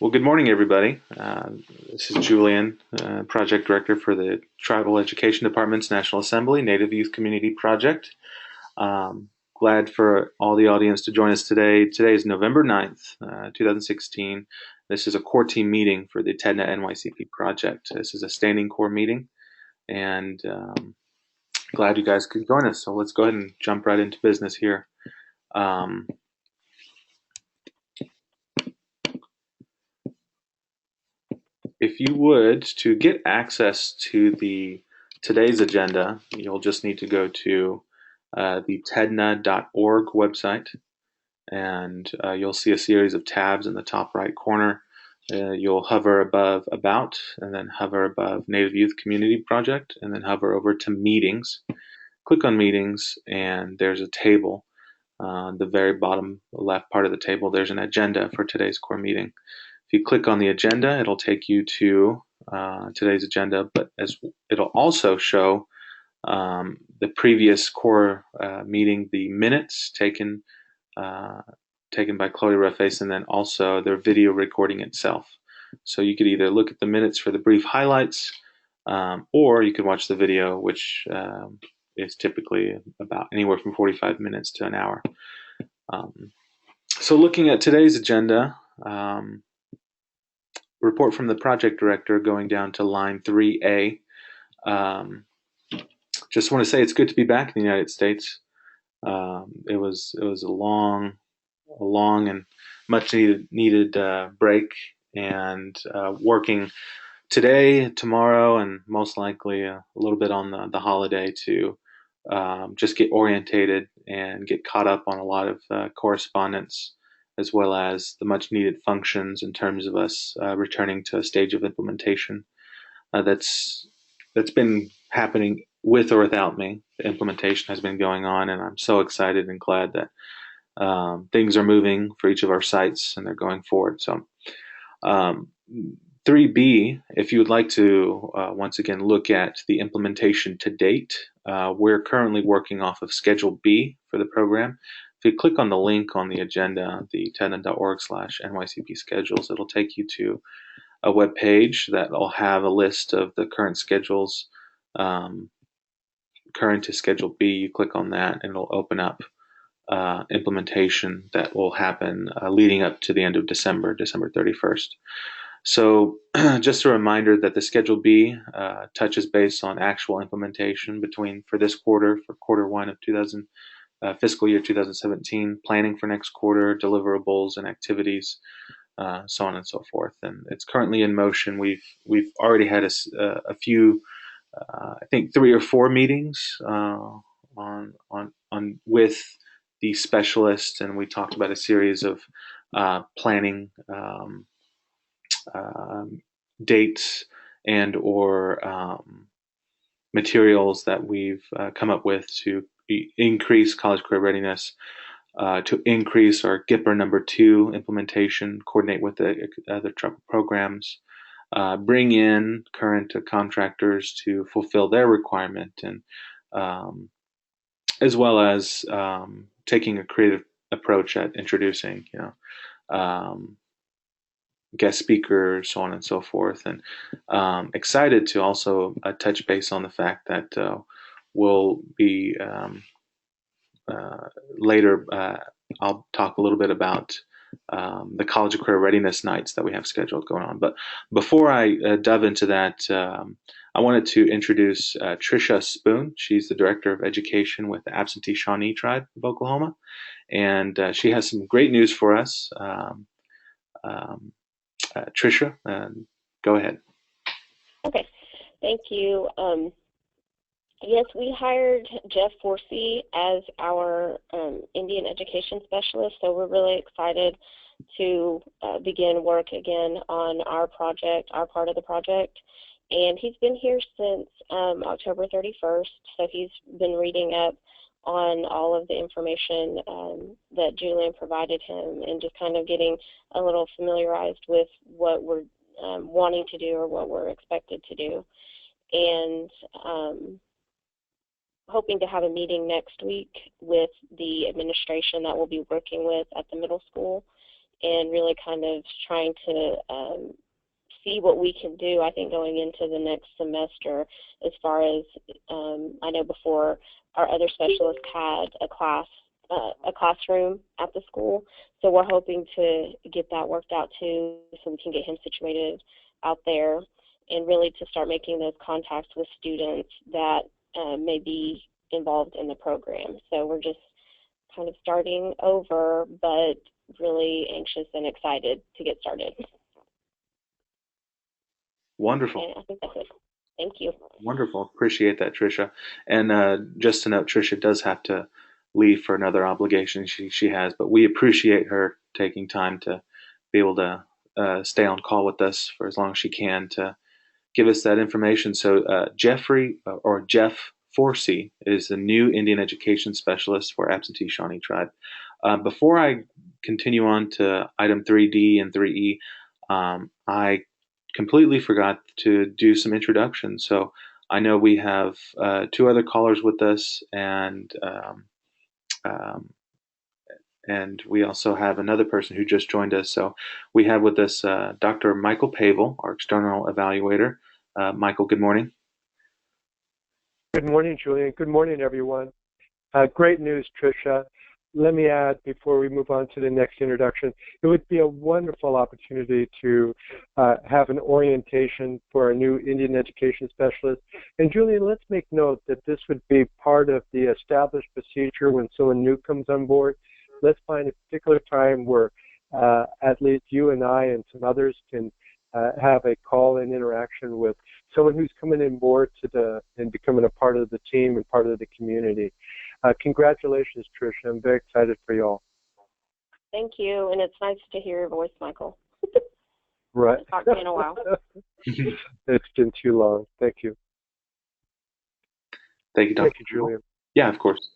Well, good morning, everybody. This is Julian, Project Director for the Tribal Education Department's National Assembly Native Youth Community Project. Glad for all the audience to join us today. Today is November 9th, 2016. This is a core team meeting for the TEDNA NYCP project. This is a standing core meeting, and glad you guys could join us. So let's go ahead and jump right into business here. If you would, to get access to today's agenda, you'll just need to go to the TEDNA.org website, and you'll see a series of tabs in the top right corner. You'll hover above About, and then hover above Native Youth Community Project, and then hover over to Meetings. Click on Meetings, and there's a table. The very bottom left part of the table, there's an agenda for today's core meeting. If you click on the agenda, it'll take you to today's agenda, but it'll also show the previous core meeting, the minutes taken by Chloe Rufface, and then also their video recording itself. So you could either look at the minutes for the brief highlights, or you could watch the video, which is typically about anywhere from 45 minutes to an hour. So looking at today's agenda, report from the project director going down to line 3A. Just want to say it's good to be back in the United States. It was a long and much needed break, and working today, tomorrow, and most likely a little bit on the holiday to just get orientated and get caught up on a lot of correspondence, as well as the much needed functions in terms of us returning to a stage of implementation that's been happening with or without me. The implementation has been going on, and I'm so excited and glad that things are moving for each of our sites and they're going forward. So 3B, if you would like to once again look at the implementation to date, we're currently working off of Schedule B for the program. If you click on the link on the agenda, the TEDNA.org/NYCP schedules, it'll take you to a web page that will have a list of the current schedules, current to Schedule B. You click on that and it'll open up implementation that will happen leading up to the end of December 31st. So just a reminder that the Schedule B touches base on actual implementation for this quarter, for quarter one of fiscal year 2017, planning for next quarter, deliverables and activities, so on and so forth. And it's currently in motion. We've already had a few, I think 3 or 4 meetings on with the specialists, and we talked about a series of planning dates and or materials that we've come up with to increase college career readiness, to increase our GIPR number 2 implementation, coordinate with the other tribal programs, bring in current contractors to fulfill their requirement, and as well as taking a creative approach at introducing, guest speakers, so on and so forth. And excited to also touch base on the fact that we'll be later, I'll talk a little bit about the College of Career Readiness nights that we have scheduled going on. But before I dive into that, I wanted to introduce Tricia Spoon. She's the Director of Education with the Absentee Shawnee Tribe of Oklahoma, and she has some great news for us. Tricia, go ahead. Okay, thank you. Yes, we hired Jeff Forsey as our Indian education specialist, so we're really excited to begin work again on our project, our part of the project. And he's been here since October 31st, so he's been reading up on all of the information that Julian provided him, and just kind of getting a little familiarized with what we're wanting to do or what we're expected to do. And hoping to have a meeting next week with the administration that we'll be working with at the middle school and really kind of trying to see what we can do, I think, going into the next semester as far as, I know before our other specialists had a classroom at the school, so we're hoping to get that worked out too, so we can get him situated out there and really to start making those contacts with students that may be involved in the program. So we're just kind of starting over, but really anxious and excited to get started. Wonderful. And I think that's it. Thank you. Wonderful. Appreciate that, Tricia. And just to note, Tricia does have to leave for another obligation she has, but we appreciate her taking time to be able to stay on call with us for as long as she can to give us that information. So Jeffrey or Jeff Forsey is the new Indian Education Specialist for Absentee Shawnee Tribe. Before I continue on to item 3D and 3E, I completely forgot to do some introductions. So I know we have two other callers with us, and we also have another person who just joined us. So we have with us Dr. Michael Pavel, our external evaluator. Michael, good morning. Good morning, Julian. Good morning, everyone. Great news, Tricia. Let me add, before we move on to the next introduction, it would be a wonderful opportunity to have an orientation for a new Indian education specialist. And Julian, let's make note that this would be part of the established procedure when someone new comes on board. Let's find a particular time where at least you and I and some others can have a call-in interaction with someone who's coming on board and becoming a part of the team and part of the community. Congratulations, Tricia. I'm very excited for you all. Thank you, and it's nice to hear your voice, Michael. Right. It's talked in a while. It's been too long. Thank you. Thank you, Dr. Thank you, Julian. Yeah, of course.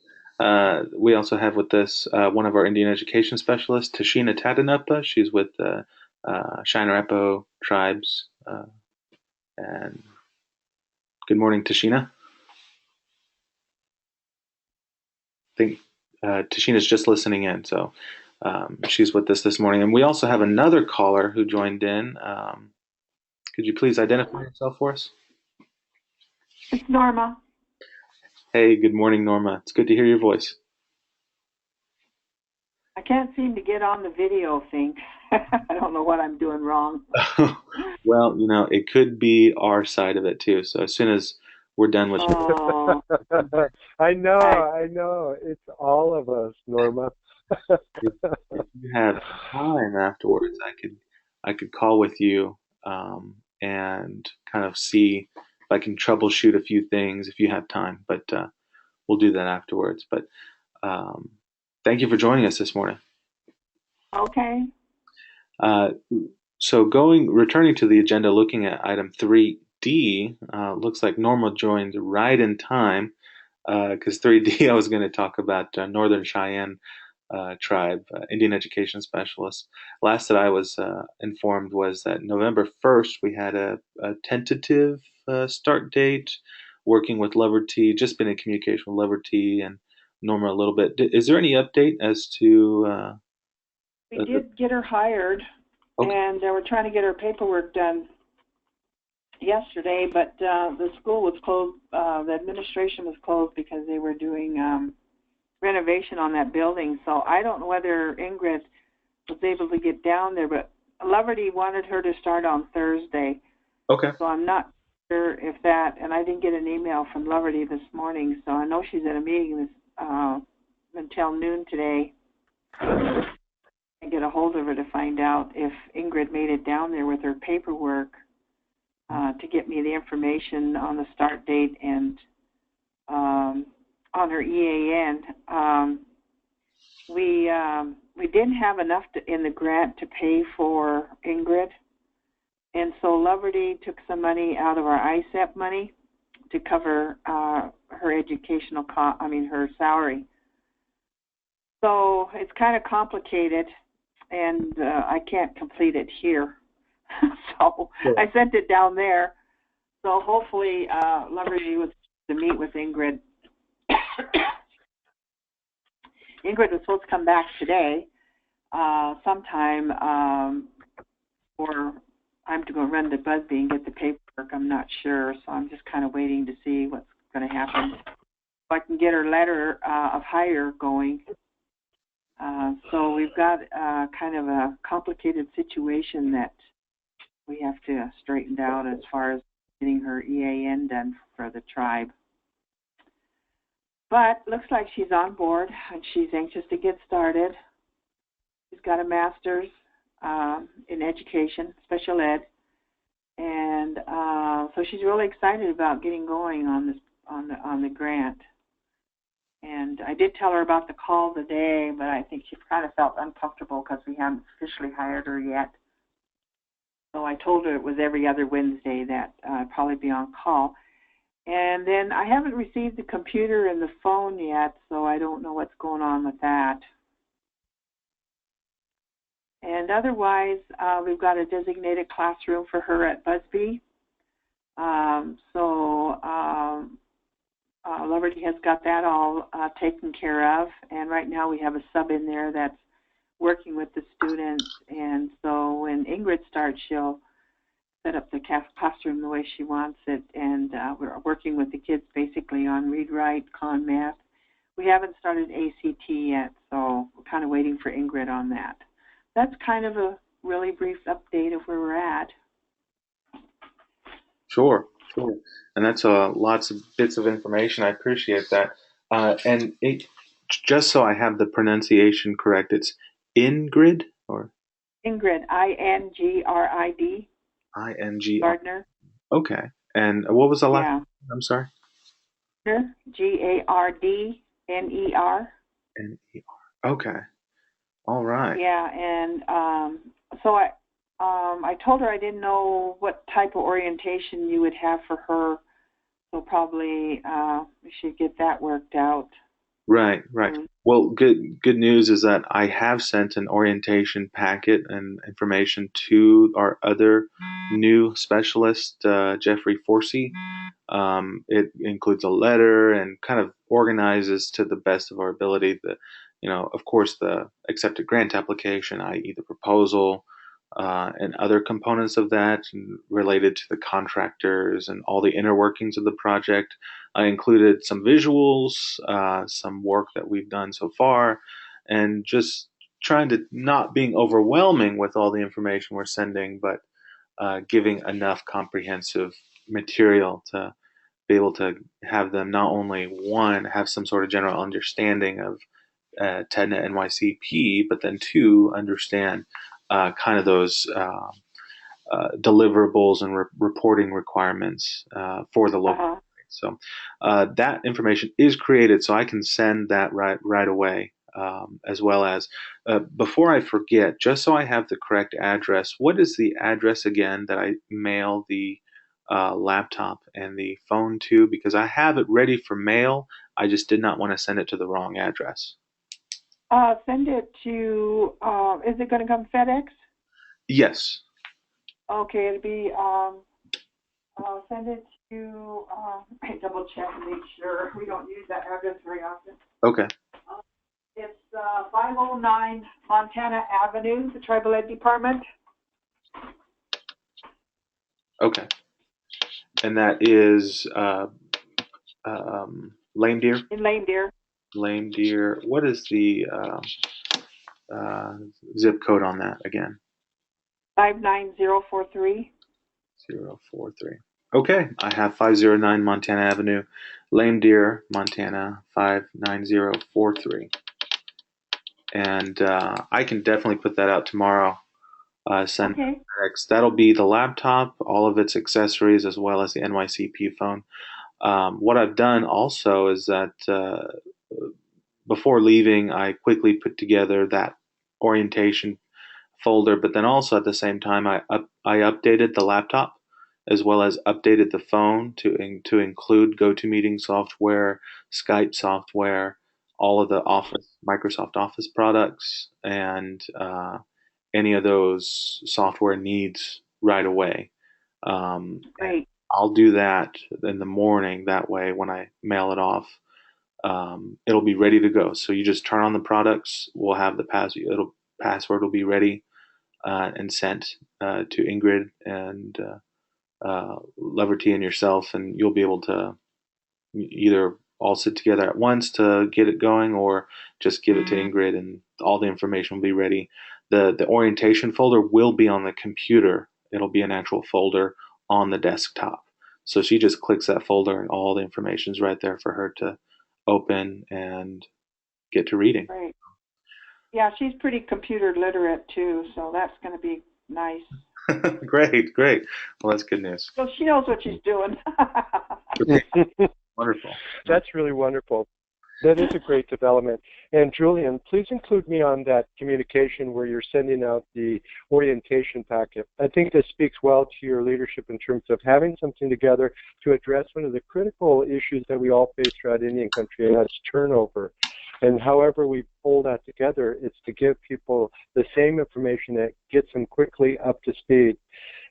We also have with us one of our Indian education specialists, Tashina Tatanapa. She's with Shinarepo tribes. And good morning, Tashina. I think Tashina's just listening in, so she's with us this morning. And we also have another caller who joined in. Could you please identify yourself for us? It's Norma. Hey, good morning, Norma. It's good to hear your voice. I can't seem to get on the video thing. I don't know what I'm doing wrong. Well, it could be our side of it too. So as soon as we're done with I know. It's all of us, Norma. if you have time afterwards, I could call with you and kind of see if I can troubleshoot a few things if you have time. But we'll do that afterwards. But thank you for joining us this morning. Okay. So returning to the agenda, looking at item 3D, looks like Norma joined right in time because 3D I was going to talk about Northern Cheyenne tribe, Indian education specialist. Last that I was informed was that November 1st we had a tentative start date, working with Leverty, just been in communication with Leverty and Norma a little bit. Is there any update as to... We did get her hired, okay. And we're trying to get her paperwork done yesterday, but the school was closed, the administration was closed because they were doing renovation on that building. So I don't know whether Ingrid was able to get down there, but Leverty wanted her to start on Thursday. Okay. So I'm not sure if that, and I didn't get an email from Leverty this morning, so I know she's at a meeting until noon today. I get a hold of her to find out if Ingrid made it down there with her paperwork to get me the information on the start date and on her EAN. We didn't have enough in the grant to pay for Ingrid, and so Leverty took some money out of our ISEP money to cover her educational her salary. So it's kind of complicated, and I can't complete it here. So sure. I sent it down there. So hopefully Leverty was to meet with Ingrid. Ingrid was supposed to come back today, sometime, or I'm to go run to Busby and get the paperwork. I'm not sure, so I'm just kind of waiting to see what's going to happen. So I can get her letter of hire going. So we've got kind of a complicated situation that we have to straighten out as far as getting her EAN done for the tribe. But looks like she's on board and she's anxious to get started. She's got a master's in education, special ed, and so she's really excited about getting going on this on the grant. And I did tell her about the call today, but I think she kind of felt uncomfortable because we haven't officially hired her yet. So I told her it was every other Wednesday that I'd probably be on call. And then I haven't received the computer and the phone yet, so I don't know what's going on with that. And otherwise, we've got a designated classroom for her at Busby. Liberty has got that all taken care of. And right now we have a sub in there that's working with the students. And so when Ingrid starts, she'll set up the classroom the way she wants it. And we're working with the kids basically on read, write, con, math. We haven't started ACT yet, so we're kind of waiting for Ingrid on that. That's kind of a really brief update of where we're at. Sure. And that's lots of bits of information. I appreciate that. And just so I have the pronunciation correct, it's Ingrid or Ingrid, I-N-G-R-I-D. I-N-G. Gardner. Okay. And what was the last? Yeah. I'm sorry. Gardner. N-E-R. Okay. All right. Yeah, and so I told her I didn't know what type of orientation you would have for her, so probably we should get that worked out. Right. Well, good news is that I have sent an orientation packet and information to our other new specialist, Jeffrey Forsey. It includes a letter and kind of organizes to the best of our ability of course, the accepted grant application, i.e. the proposal, and other components of that related to the contractors and all the inner workings of the project. I included some visuals, some work that we've done so far, and just trying to not being overwhelming with all the information we're sending, but giving enough comprehensive material to be able to have them not only one have some sort of general understanding of TEDNA NYCP, but then two understand kind of those deliverables and reporting requirements for the local. So that information is created, so I can send that right away. As well as before I forget, just so I have the correct address, what is the address again that I mail the laptop and the phone to? Because I have it ready for mail. I just did not want to send it to the wrong address. Send it to, is it going to come FedEx? Yes. Okay, it'll be, send it to, I double check and make sure. We don't use that address very often. Okay. It's 509 Montana Avenue, the Tribal Ed Department. Okay. And that is Lame Deer? In Lame Deer. Lame Deer. What is the zip code on that again? 59043. 043. Okay, I have 509 Montana Avenue, Lame Deer, Montana 59043. And I can definitely put that out tomorrow. Send okay. That'll be the laptop, all of its accessories, as well as the NYCP phone. What I've done also is that before leaving, I quickly put together that orientation folder, but then also at the same time, I updated the laptop as well as updated the phone to include GoToMeeting software, Skype software, all of the Microsoft Office products, and any of those software needs right away. Great. I'll do that in the morning. That way, when I mail it off, it'll be ready to go. So you just turn on the products. We'll have the password will be ready and sent to Ingrid and Leverty and yourself, and you'll be able to either all sit together at once to get it going, or just give it to Ingrid, and all the information will be ready. The orientation folder will be on the computer. It'll be an actual folder on the desktop. So she just clicks that folder, and all the information's right there for her to open and get to reading. Right. Yeah, she's pretty computer literate too, so that's going to be nice. Great. Well, that's good news. So she knows what she's doing. Wonderful. That's really wonderful. That is a great development. And Julian, please include me on that communication where you're sending out the orientation packet. I think this speaks well to your leadership in terms of having something together to address one of the critical issues that we all face throughout Indian country, and that's turnover. And however we pull that together, it's to give people the same information that gets them quickly up to speed.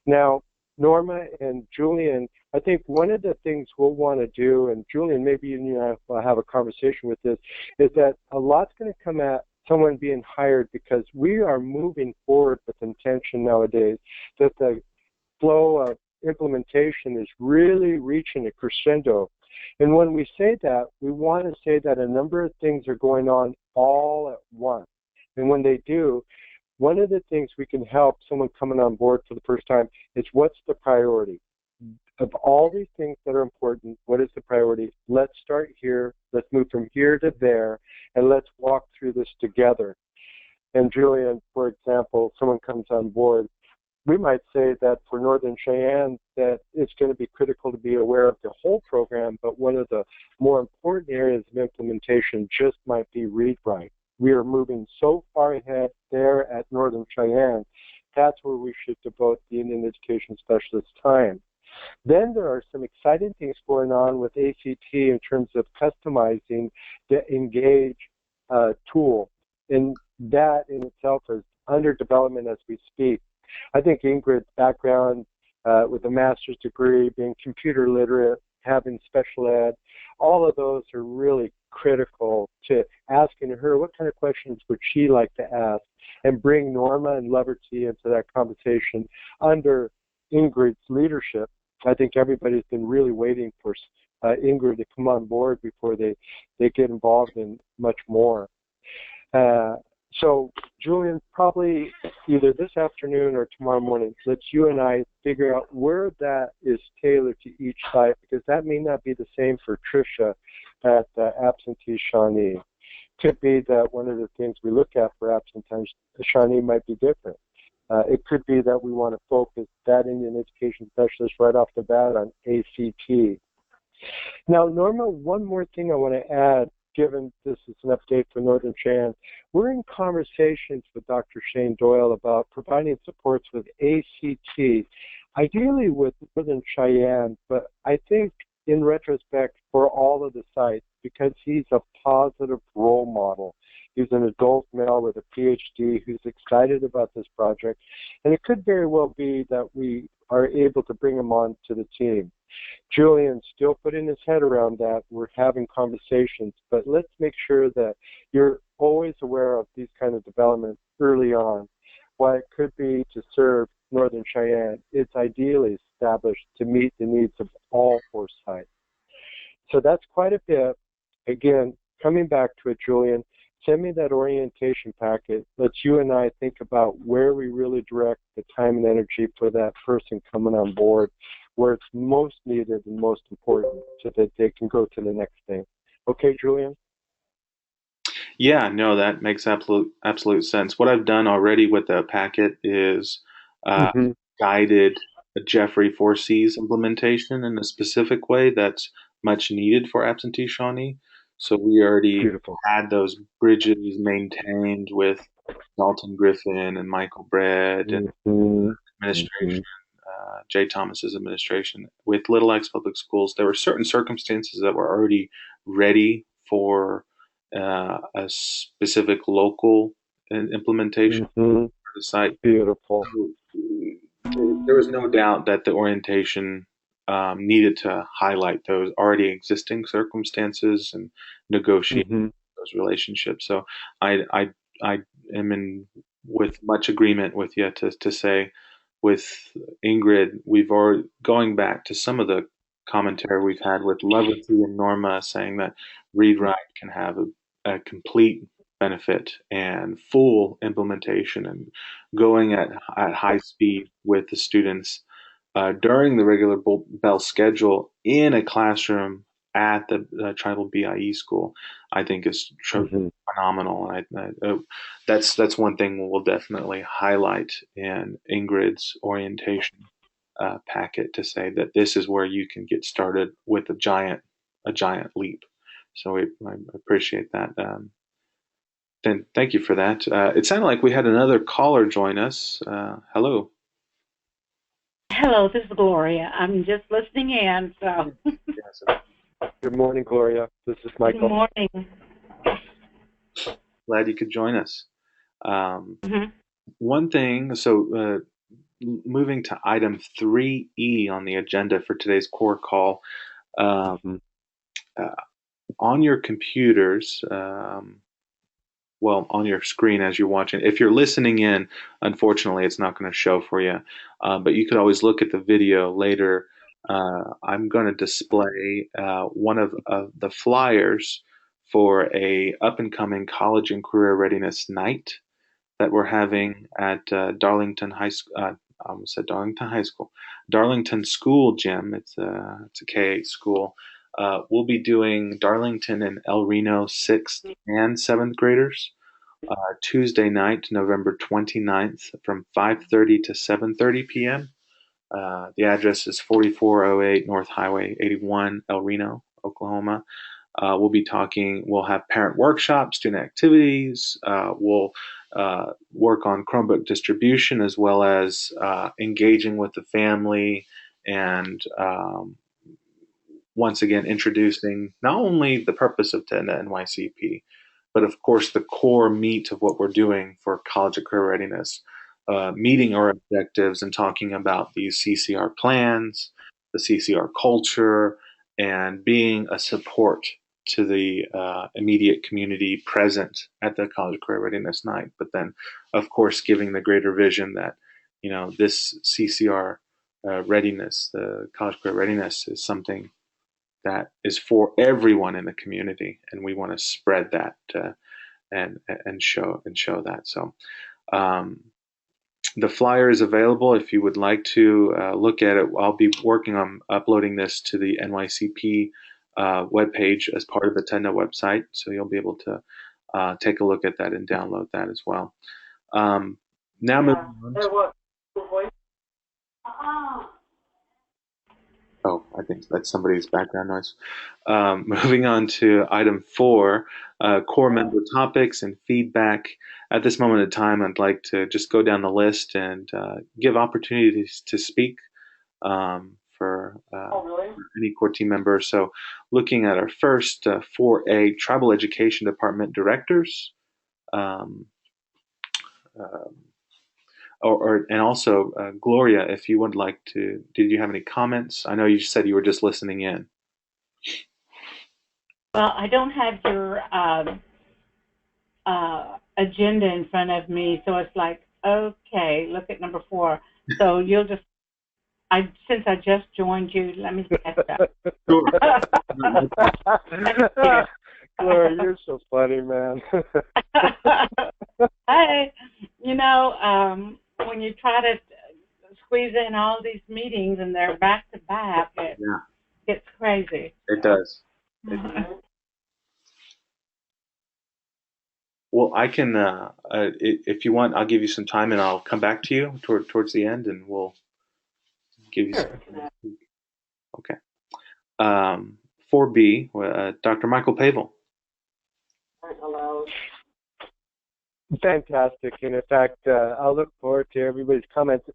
Now, Norma and Julian, I think one of the things we'll want to do, and Julian, maybe you and I will have a conversation with this, is that a lot's going to come at someone being hired because we are moving forward with intention nowadays, that the flow of implementation is really reaching a crescendo. And when we say that, we want to say that a number of things are going on all at once. And when they do, one of the things we can help someone coming on board for the first time is what's the priority? Of all these things that are important, what is the priority? Let's start here. Let's move from here to there, and let's walk through this together. And Julian, for example, someone comes on board, we might say that for Northern Cheyenne that it's going to be critical to be aware of the whole program, but one of the more important areas of implementation just might be read-write. We are moving so far ahead there at Northern Cheyenne, that's where we should devote the Indian Education Specialist time. Then there are some exciting things going on with ACT in terms of customizing the Engage tool, and that in itself is under development as we speak. I think Ingrid's background with a master's degree, being computer literate, having special ed, all of those are really critical to asking her what kind of questions would she like to ask, and bring Norma and Leverty into that conversation under Ingrid's leadership. I think everybody's been really waiting for Ingrid to come on board before they get involved in much more. So, Julian, probably either this afternoon or tomorrow morning, let's you and I figure out where that is tailored to each site, because that may not be the same for Tricia at Absentee Shawnee. Could be that one of the things we look at for Absentee Shawnee might be different. It could be that we want to focus that Indian Education Specialist right off the bat on ACT. Now, Norma, one more thing I want to add, given this is an update for Northern Cheyenne. We're in conversations with Dr. Shane Doyle about providing supports with ACT, ideally with Northern Cheyenne, but I think in retrospect for all of the sites, because he's a positive role model. He's an adult male with a PhD who's excited about this project, and it could very well be that we are able to bring him on to the team. Julian's still putting his head around that. We're having conversations, but let's make sure that you're always aware of these kind of developments early on. While it could be to serve Northern Cheyenne, it's ideally established to meet the needs of all four sites. So that's quite a bit. Again, coming back to it, Julian, send me that orientation packet. Let's you and I think about where we really direct the time and energy for that person coming on board, where it's most needed and most important, so that they can go to the next thing. Okay, Julian? Yeah, no, that makes absolute sense. What I've done already with the packet is guided Jeffrey Forsey's implementation in a specific way that's much needed for Absentee Shawnee. So we already had those bridges maintained with Dalton Griffin and Michael Bread and administration, Jay Thomas's administration. With Little X Public Schools, there were certain circumstances that were already ready for a specific local implementation for the site. Beautiful. So, there was no doubt that the orientation needed to highlight those already existing circumstances and negotiate those relationships. So I am in with much agreement with you to say with Ingrid, we've already going back to some of the commentary we've had with Leverty and Norma saying that read write can have a complete benefit and full implementation and going at high speed with the students during the regular bell schedule in a classroom at the tribal BIE school, I think is phenomenal. That's one thing we'll definitely highlight in Ingrid's orientation packet to say that this is where you can get started with a giant leap. So I appreciate that. Then thank you for that. It sounded like we had another caller join us. Hello. Hello, this is Gloria. I'm just listening in, so. Yes. Good morning, Gloria. This is Michael. Good morning. Glad you could join us. One thing, so moving to item 3E on the agenda for today's core call, on your computers, well, on your screen as you're watching. If you're listening in, unfortunately, it's not going to show for you, but you could always look at the video later. I'm going to display one of the flyers for a up-and-coming college and career readiness night that we're having at Darlington High School. I almost said Darlington High School, Darlington School Gym. It's a K-8 school. We'll be doing Darlington and El Reno 6th and 7th graders Tuesday night, November 29th from 5:30 to 7:30 p.m. The address is 4408 North Highway 81, El Reno, Oklahoma. We'll have parent workshops, student activities. We'll work on Chromebook distribution as well as engaging with the family and once again introducing not only the purpose of TEDNA NYCP, but of course the core meat of what we're doing for college and career readiness, meeting our objectives and talking about these CCR plans, the CCR culture, and being a support to the immediate community present at the college career readiness night. But then, of course, giving the greater vision that this CCR readiness, the college career readiness, is something that is for everyone in the community, and we want to spread that and show that. So. The flyer is available if you would like to look at it. I'll be working on uploading this to the NYCP webpage as part of the TEDNA website, so you'll be able to take a look at that and download that as well. Now moving on. Oh, I think that's somebody's background noise. Moving on to item 4, core member topics and feedback. At this moment in time, I'd like to just go down the list and give opportunities to speak for any core team member. So looking at our first 4A, Tribal Education Department Directors. And also, Gloria, if you would like to, did you have any comments? I know you said you were just listening in. Well, I don't have your agenda in front of me, so it's like, okay, look at number 4. So you'll just, since I just joined you, let me catch up. Sure. Gloria, you're so funny, man. Hey, when you try to squeeze in all these meetings and they're back to back, it gets crazy. It does. Well, I can, if you want, I'll give you some time and I'll come back to you towards the end and we'll give you some time. Okay. 4B, Dr. Michael Pavel. Hello. Fantastic. And in fact, I'll look forward to everybody's comments.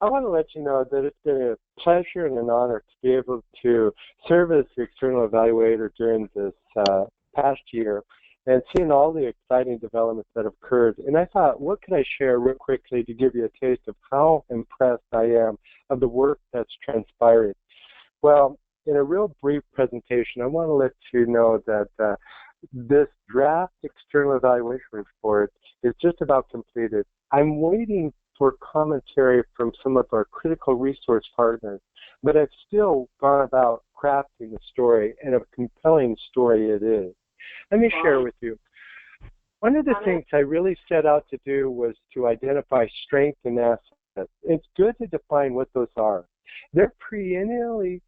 I want to let you know that it's been a pleasure and an honor to be able to serve as the external evaluator during this past year and seeing all the exciting developments that have occurred. And I thought, what could I share real quickly to give you a taste of how impressed I am of the work that's transpiring? Well, in a real brief presentation, I want to let you know that this draft external evaluation report is just about completed. I'm waiting for commentary from some of our critical resource partners, but I've still gone about crafting the story, and a compelling story it is. Let me share with you. One of the things I really set out to do was to identify strengths and assets. It's good to define what those are. They're perennially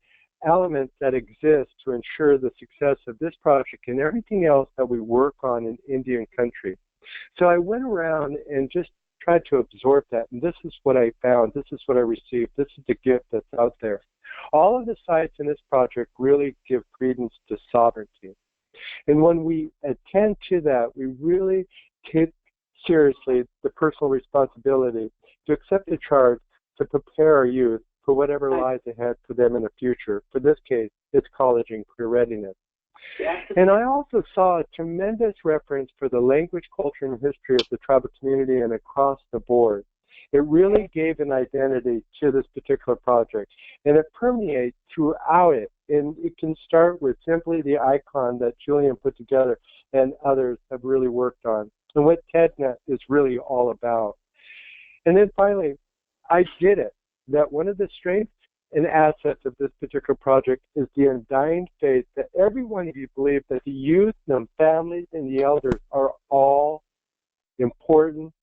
elements that exist to ensure the success of this project and everything else that we work on in Indian country. So I went around and just tried to absorb that, and this is what I found. This is what I received. This is the gift that's out there. All of the sites in this project really give credence to sovereignty. And when we attend to that, we really take seriously the personal responsibility to accept the charge to prepare our youth for whatever lies ahead for them in the future. For this case, it's college and career readiness. And I also saw a tremendous reference for the language, culture, and history of the tribal community and across the board. It really gave an identity to this particular project, and it permeates throughout it. And it can start with simply the icon that Julian put together and others have really worked on, and what TEDNA is really all about. And then finally, I did it. That one of the strengths and assets of this particular project is the undying faith that every one of you believe that the youth, the families, and the elders are all important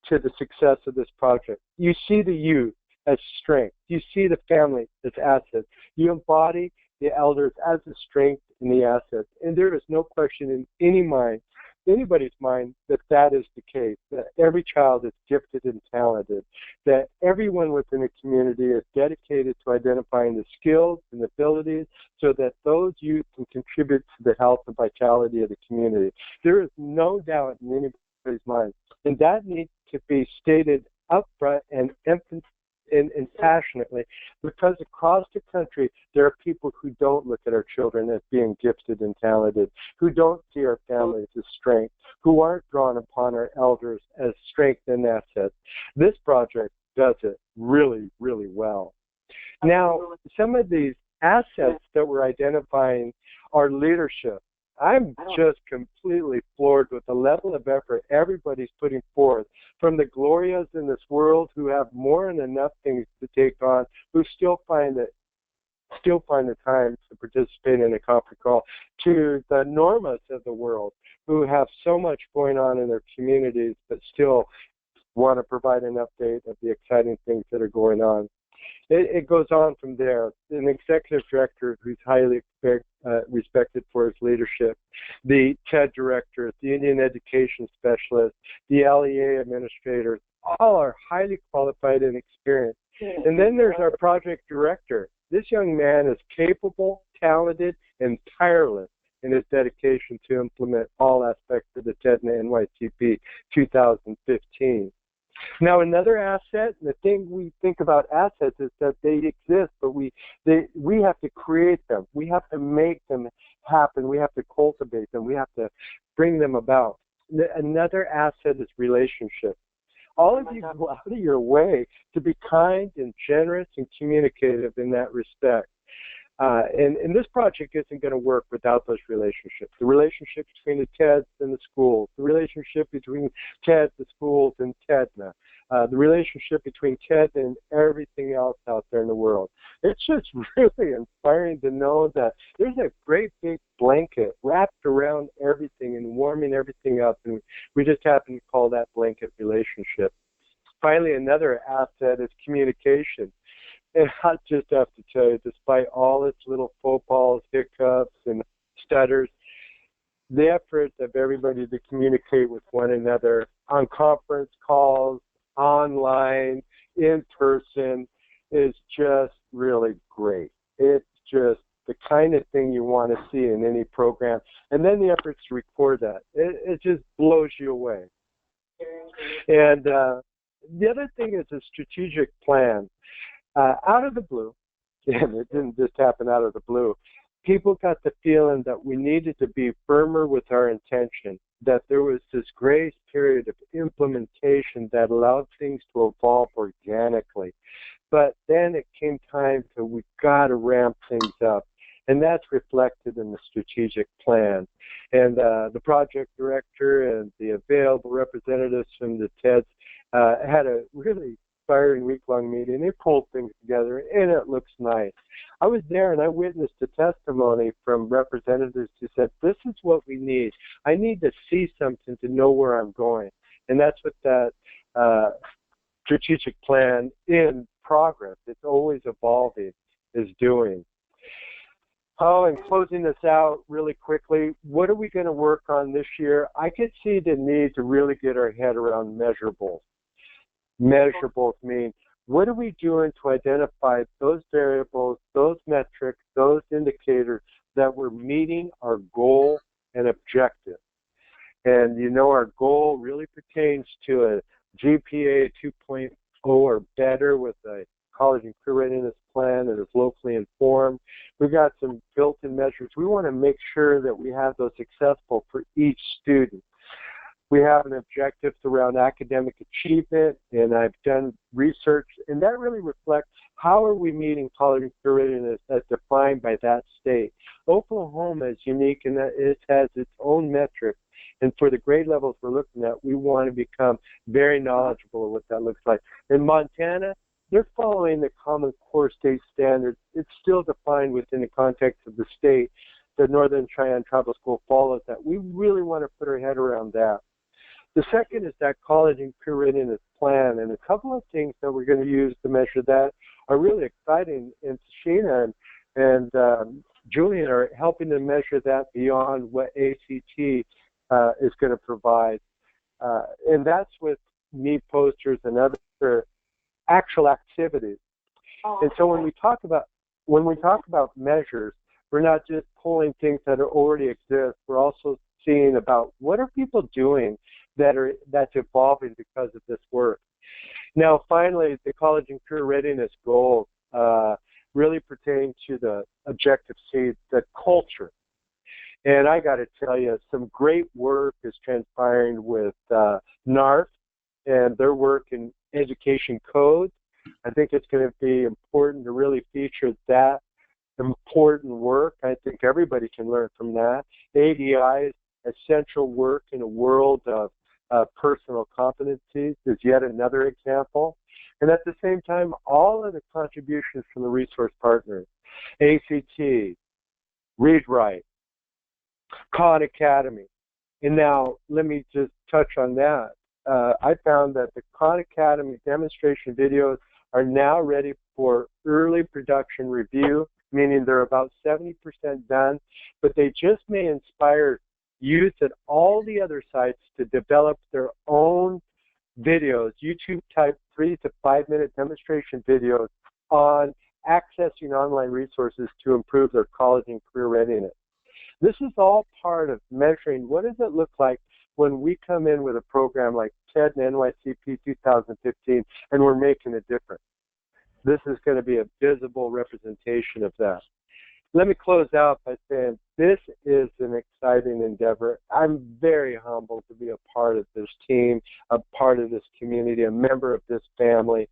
to the success of this project. You see the youth as strength. You see the family as assets. You embody the elders as the strength and the assets. And there is no question in anybody's mind that that is the case, that every child is gifted and talented, that everyone within a community is dedicated to identifying the skills and abilities so that those youth can contribute to the health and vitality of the community. There is no doubt in anybody's mind. And that needs to be stated upfront and passionately, because across the country there are people who don't look at our children as being gifted and talented, who don't see our families as strength, who aren't drawn upon our elders as strength and assets. This project does it really, really well. Now, some of these assets that we're identifying are leadership. I'm just completely floored with the level of effort everybody's putting forth, from the Glorias in this world who have more than enough things to take on, who still find the time to participate in a conference call, to the Normas of the world who have so much going on in their communities but still want to provide an update of the exciting things that are going on. It goes on from there. An executive director who's highly respected for his leadership, the TED directors, the Indian education specialists, the LEA administrators, all are highly qualified and experienced. And then there's our project director. This young man is capable, talented, and tireless in his dedication to implement all aspects of the TEDNA NYCP 2015. Now, another asset, and the thing we think about assets is that they exist, but we have to create them. We have to make them happen. We have to cultivate them. We have to bring them about. Another asset is relationship. All of you go out of your way to be kind and generous and communicative in that respect. And this project isn't going to work without those relationships. The relationship between the TEDs and the schools, the relationship between TEDs, the schools, and TEDNA, the relationship between TED and everything else out there in the world. It's just really inspiring to know that there's a great big blanket wrapped around everything and warming everything up, and we just happen to call that blanket relationship. Finally, another asset is communication. And I just have to tell you, despite all its little faux pas, hiccups, and stutters, the effort of everybody to communicate with one another on conference calls, online, in person, is just really great. It's just the kind of thing you want to see in any program. And then the efforts to record that, it just blows you away. And the other thing is a strategic plan. Out of the blue, and it didn't just happen out of the blue, people got the feeling that we needed to be firmer with our intention, that there was this grace period of implementation that allowed things to evolve organically. But then it came time to, we've got to ramp things up. And that's reflected in the strategic plan. And the project director and the available representatives from the TEDs had a really inspiring week-long meeting. They pulled things together, and it looks nice. I was there, and I witnessed a testimony from representatives who said, this is what we need. I need to see something to know where I'm going. And that's what that strategic plan in progress, it's always evolving, is doing. Oh, and closing this out really quickly, what are we going to work on this year? I could see the need to really get our head around measurables. Measurables mean, what are we doing to identify those variables, those metrics, those indicators that we're meeting our goal and objective? And you know, our goal really pertains to a GPA 2.0 or better with a college and career readiness plan that is locally informed. We've got some built-in measures. We want to make sure that we have those accessible for each student. We have an objective around academic achievement, and I've done research, and that really reflects how are we meeting college and career readiness as defined by that state. Oklahoma is unique in that it has its own metrics, and for the grade levels we're looking at, we want to become very knowledgeable of what that looks like. In Montana, they're following the Common Core state standards. It's still defined within the context of the state. The Northern Cheyenne Tribal School follows that. We really want to put our head around that. The second is that college and career readiness plan, and a couple of things that we're going to use to measure that are really exciting. And Sheena and Julian are helping to measure that beyond what ACT is going to provide, and that's with me posters and other actual activities. And so when we talk about measures, we're not just pulling things that already exist. We're also seeing about what are people doing that's evolving because of this work. Now, finally, the college and career readiness goals really pertain to the Objective C, the culture. And I got to tell you, some great work is transpiring with NARF and their work in education codes. I think it's going to be important to really feature that important work. I think everybody can learn from that. ADI's essential work in a world of personal competencies is yet another example. And at the same time, all of the contributions from the resource partners, ACT, Read Write, Khan Academy. And now let me just touch on that. I found that the Khan Academy demonstration videos are now ready for early production review, meaning they're about 70% done, but they just may inspire youth at all the other sites to develop their own videos, YouTube type 3 to 5 minute demonstration videos on accessing online resources to improve their college and career readiness. This is all part of measuring what does it look like when we come in with a program like TEDNA NYCP 2015 and we're making a difference. This is going to be a visible representation of that. Let me close out by saying this is an exciting endeavor. I'm very humbled to be a part of this team, a part of this community, a member of this family.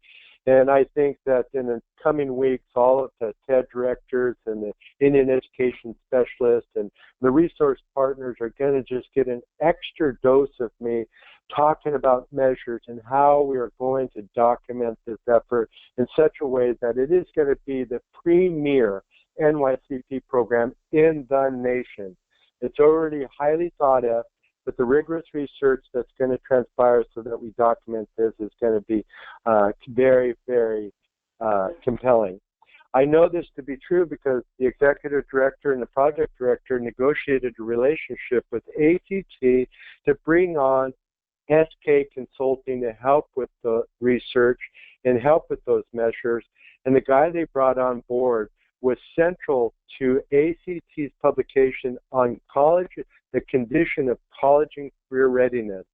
And I think that in the coming weeks, all of the TED directors and the Indian education specialists and the resource partners are going to just get an extra dose of me talking about measures and how we are going to document this effort in such a way that it is going to be the premier NYCP program in the nation. It's already highly thought of, but the rigorous research that's going to transpire so that we document this is going to be very, very compelling. I know this to be true because the executive director and the project director negotiated a relationship with ACT to bring on SK Consulting to help with the research and help with those measures. And the guy they brought on board was central to ACT's publication on college, the condition of college and career readiness.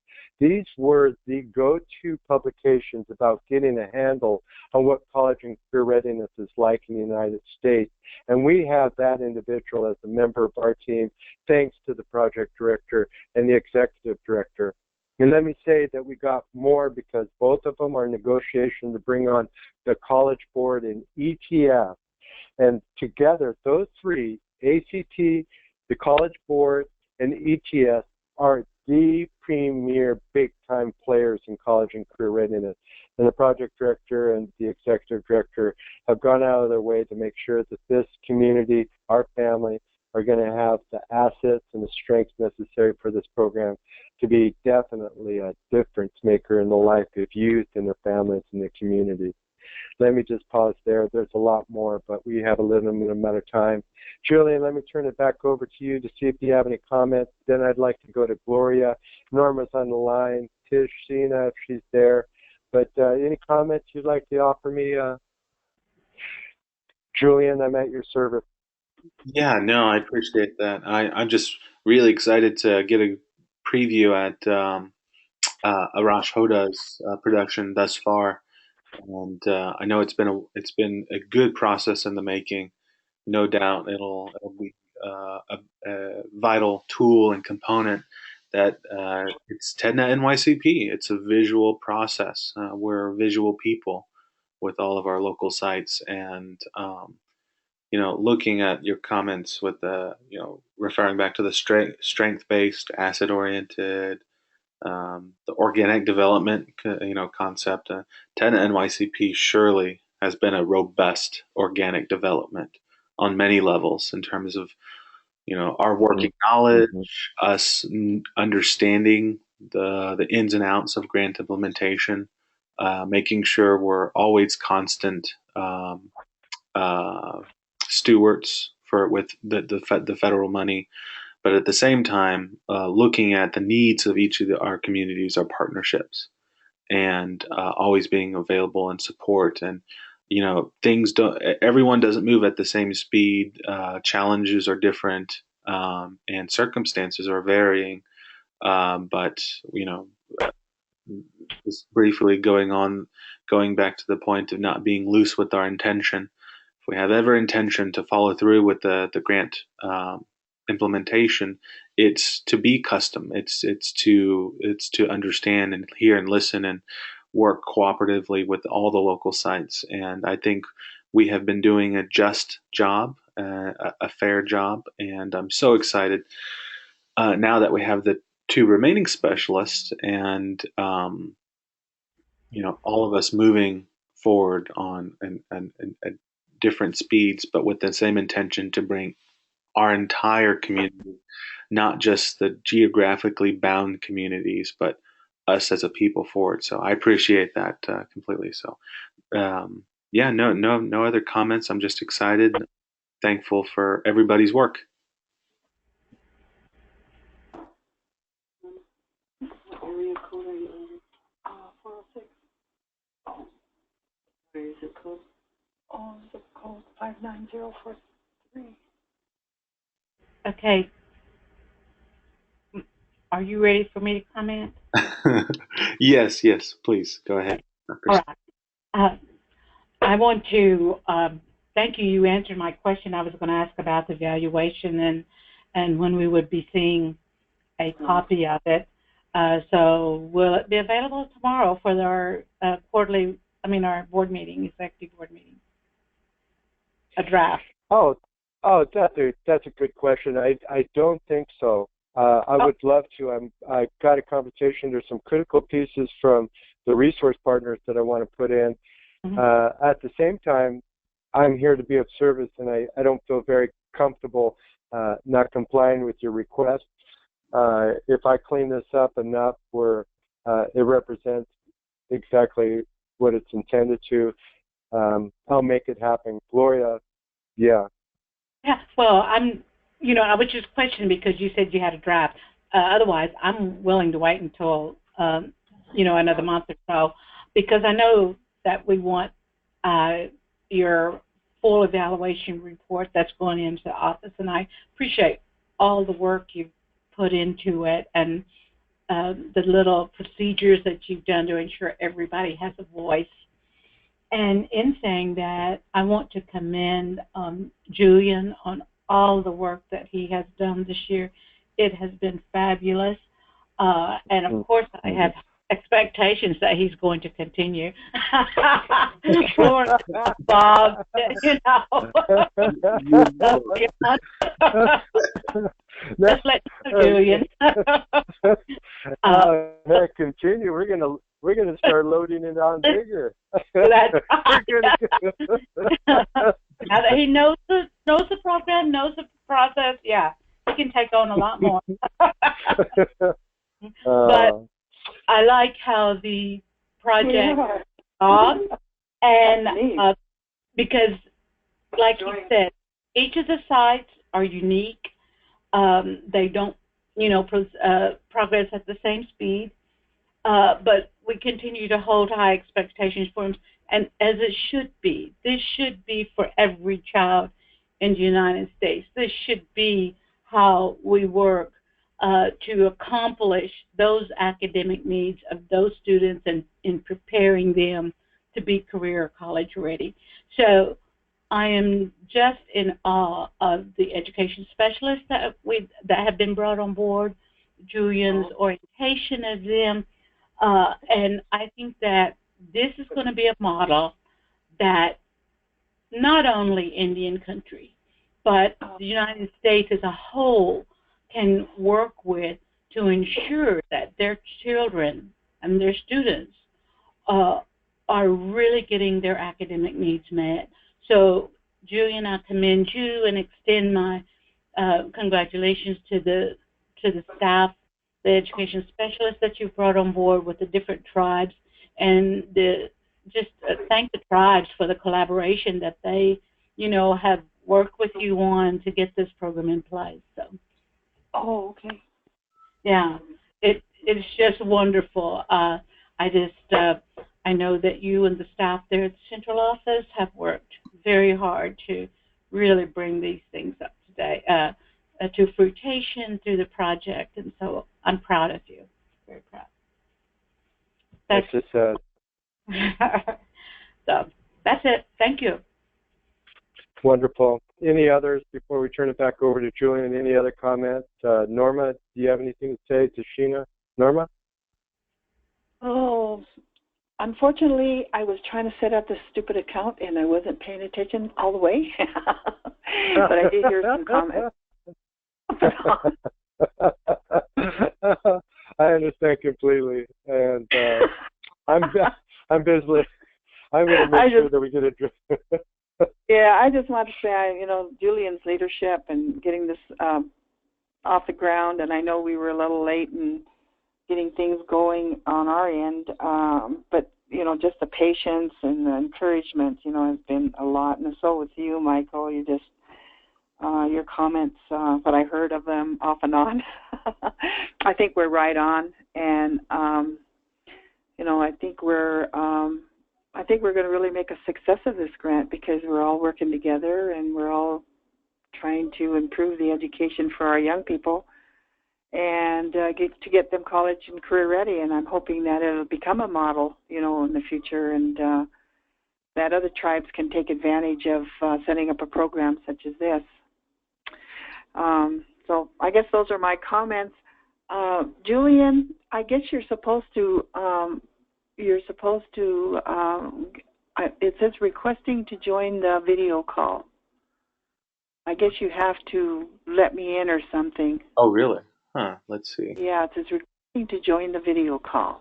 These were the go-to publications about getting a handle on what college and career readiness is like in the United States. And we have that individual as a member of our team, thanks to the project director and the executive director. And let me say that we got more because both of them are in negotiation to bring on the College Board and ETF. And together, those three, ACT, the College Board, and ETS are the premier big-time players in college and career readiness. And the project director and the executive director have gone out of their way to make sure that this community, our family, are going to have the assets and the strengths necessary for this program to be definitely a difference maker in the life of youth and their families and the community. Let me just pause there. There's a lot more, but we have a limited amount of time. Julian, let me turn it back over to you to see if you have any comments. Then I'd like to go to Gloria. Norma's on the line. Tish, Sina, if she's there. But any comments you'd like to offer me? Julian, I'm at your service. Yeah, no, I appreciate that. I'm just really excited to get a preview at Arash Hoda's production thus far, and I know it's been a good process in the making. No doubt, it'll be a vital tool and component that it's TEDNA NYCP. It's a visual process. We're visual people with all of our local sites, and looking at your comments with the, referring back to the strength-based, asset-oriented, the organic development, concept. TEDNA NYCP surely has been a robust organic development on many levels in terms of, our working knowledge, us understanding the ins and outs of grant implementation, making sure we're always constant uh, stewards with the federal money, but at the same time, looking at the needs of each of our communities, our partnerships, and always being available and support. And things don't. Everyone doesn't move at the same speed. Challenges are different, and circumstances are varying. But just briefly going back to the point of not being loose with our intention. If we have ever intention to follow through with the grant implementation, it's to be custom. It's to understand and hear and listen and work cooperatively with all the local sites. And I think we have been doing a just job, a fair job, and I'm so excited now that we have the two remaining specialists and all of us moving forward on and at different speeds, but with the same intention to bring our entire community, not just the geographically bound communities, but us as a people forward. So I appreciate that completely. So yeah, no other comments. I'm just excited, thankful for everybody's work. What area code are you in? 406. Oh, where is it code? Oh, zip code 59043. Okay. Are you ready for me to comment? Yes, please go ahead. All right. I want to thank you. You answered my question. I was going to ask about the evaluation and when we would be seeing a copy of it. So will it be available tomorrow for our our board meeting, executive board meeting? A draft. Oh, that's a good question. I don't think so. I would love to. I got a conversation. There's some critical pieces from the resource partners that I want to put in. Mm-hmm. At the same time, I'm here to be of service, and I don't feel very comfortable not complying with your request. If I clean this up enough where it represents exactly what it's intended to, I'll make it happen. Gloria, yeah. Yeah, well, I was just questioning because you said you had a draft. Otherwise, I'm willing to wait until, another month or so, because I know that we want your full evaluation report that's going into the office, and I appreciate all the work you've put into it and the little procedures that you've done to ensure everybody has a voice. And in saying that, I want to commend Julian on all the work that he has done this year. It has been fabulous. And of course, I have expectations that he's going to continue. Poor Bob, you know. Just let Julian. Continue. We're gonna start loading it on bigger. That's right. Now that he knows the program, knows the process, yeah, he can take on a lot more. But I like how the project off, and because, like you said, each of the sites are unique. They don't, progress at the same speed, but we continue to hold high expectations for them, and as it should be. This should be for every child in the United States. This should be how we work to accomplish those academic needs of those students and in preparing them to be career college ready. So I am just in awe of the education specialists that have been brought on board, Julian's orientation of them, and I think that this is going to be a model that not only Indian country, but the United States as a whole can work with to ensure that their children and their students are really getting their academic needs met. So, Julian, I commend you and extend my congratulations to the staff, the education specialists that you've brought on board with the different tribes, and thank the tribes for the collaboration that they, have worked with you on to get this program in place. So. Oh, okay. Yeah, it's just wonderful. I know that you and the staff there at the central office have worked very hard to really bring these things up today to fruition through the project, and so I'm proud of you. Very proud. That's just so that's it. Thank you. Wonderful. Any others before we turn it back over to Julian? Any other comments? Norma, do you have anything to say to Sheena? Norma? Oh, unfortunately, I was trying to set up this stupid account and I wasn't paying attention all the way. But I did hear some comments. I understand completely, and I'm busy. I'm going to make sure that we get it. Yeah, I just want to say, Julian's leadership and getting this off the ground, and I know we were a little late in getting things going on our end, but, just the patience and the encouragement, has been a lot, and so with you, Michael, you just, your comments, what I heard of them off and on, I think we're right on, and, I think we're going to really make a success of this grant because we're all working together and we're all trying to improve the education for our young people and get them college and career ready. And I'm hoping that it'll become a model, in the future, and that other tribes can take advantage of setting up a program such as this. So I guess those are my comments. Julian, I guess you're supposed to. It says requesting to join the video call. I guess you have to let me in or something. Oh, really? Huh, let's see. Yeah, it says requesting to join the video call.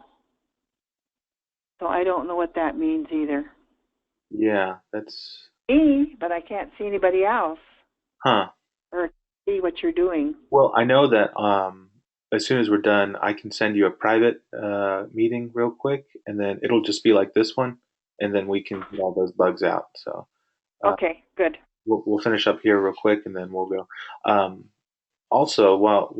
So I don't know what that means either. Yeah, that's... Me, but I can't see anybody else. Huh. Or see what you're doing. Well, I know that as soon as we're done, I can send you a private meeting real quick, and then it'll just be like this one, and then we can get all those bugs out. So okay, good. We'll finish up here real quick, and then we'll go. Also, while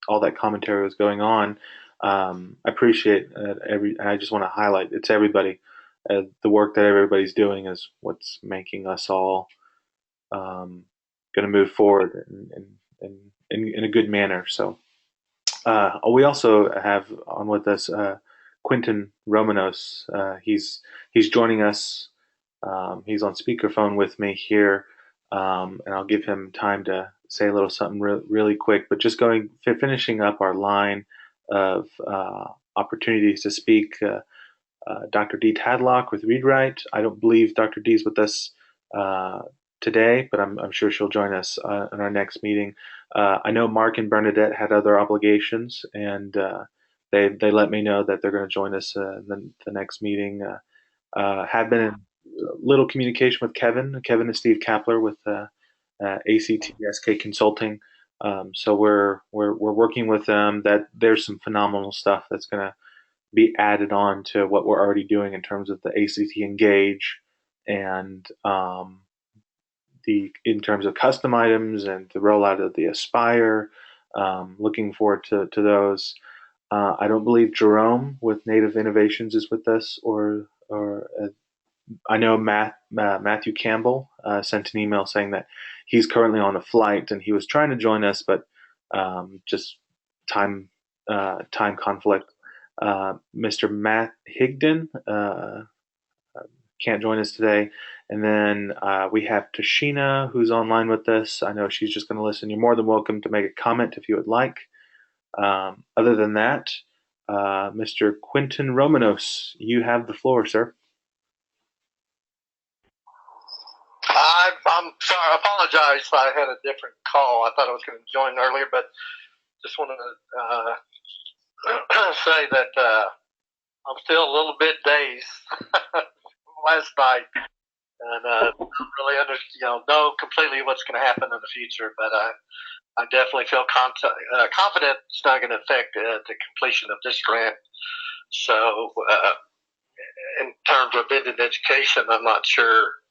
all that commentary was going on, I appreciate and I just want to highlight it's everybody. The work that everybody's doing is what's making us all going to move forward in a good manner. So we also have on with us Quentin Romanos. He's joining us. He's on speakerphone with me here, and I'll give him time to say a little something really quick. But just finishing up our line of opportunities to speak. Dr. D. Tadlock with ReadWrite. I don't believe Dr. D is with us today, but I'm sure she'll join us in our next meeting. I know Mark and Bernadette had other obligations, and they let me know that they're going to join us in the next meeting. Have been in little communication with Kevin and Steve Kapler with ACTSK Consulting. So we're working with them. That there's some phenomenal stuff that's going to be added on to what we're already doing in terms of the ACT Engage and in terms of custom items and the rollout of the Aspire. Looking forward to those. I don't believe Jerome with Native Innovations is with us, or I know Matthew Campbell sent an email saying that he's currently on a flight and he was trying to join us, but just time conflict. Mr. Matt Higdon can't join us today. And then we have Tashina, who's online with us. I know she's just going to listen. You're more than welcome to make a comment if you would like. Other than that, Mr. Quentin Romanos, you have the floor, sir. I'm sorry. I apologize. I had a different call. I thought I was going to join earlier, but just wanted to say that I'm still a little bit dazed last night, and don't really know completely what's going to happen in the future. But I definitely feel confident it's not going to affect the completion of this grant. So, in terms of Indian education, I'm not sure.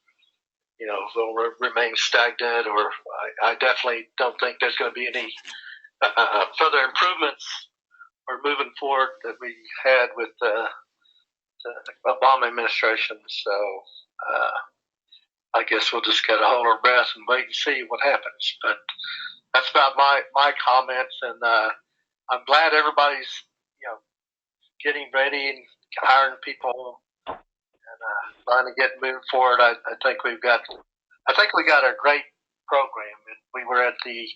Will remain stagnant, or I definitely don't think there's going to be any further improvements or moving forward that we had with the Obama administration. So I guess we'll just gotta hold our breath and wait and see what happens. But that's about my comments, and I'm glad everybody's getting ready and hiring people. Trying to get moved forward. I think we got a great program, and we were at the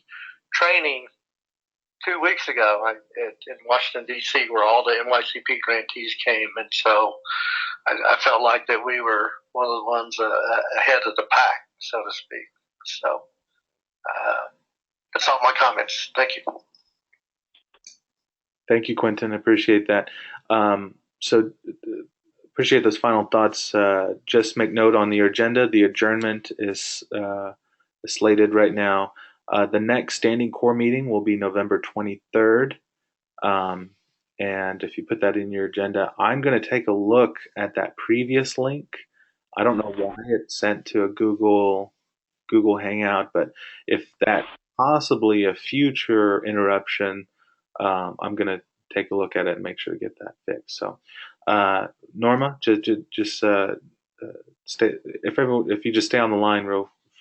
training 2 weeks ago in Washington D.C., where all the NYCP grantees came, and so I felt like that we were one of the ones ahead of the pack, so to speak. So that's all my comments. Thank you. Thank you, Quentin. I appreciate that. So appreciate those final thoughts. Just make note on your agenda. The adjournment is slated right now. The next standing core meeting will be November 23rd. And if you put that in your agenda, I'm going to take a look at that previous link. I don't know why it's sent to a Google Hangout, but if that's possibly a future interruption, I'm going to take a look at it and make sure to get that fixed. So, Norma, just stay. If you just stay on the line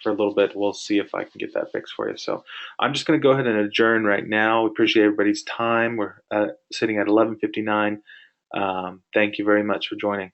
for a little bit, we'll see if I can get that fixed for you. So, I'm just going to go ahead and adjourn right now. We appreciate everybody's time. We're sitting at 11:59. Thank you very much for joining.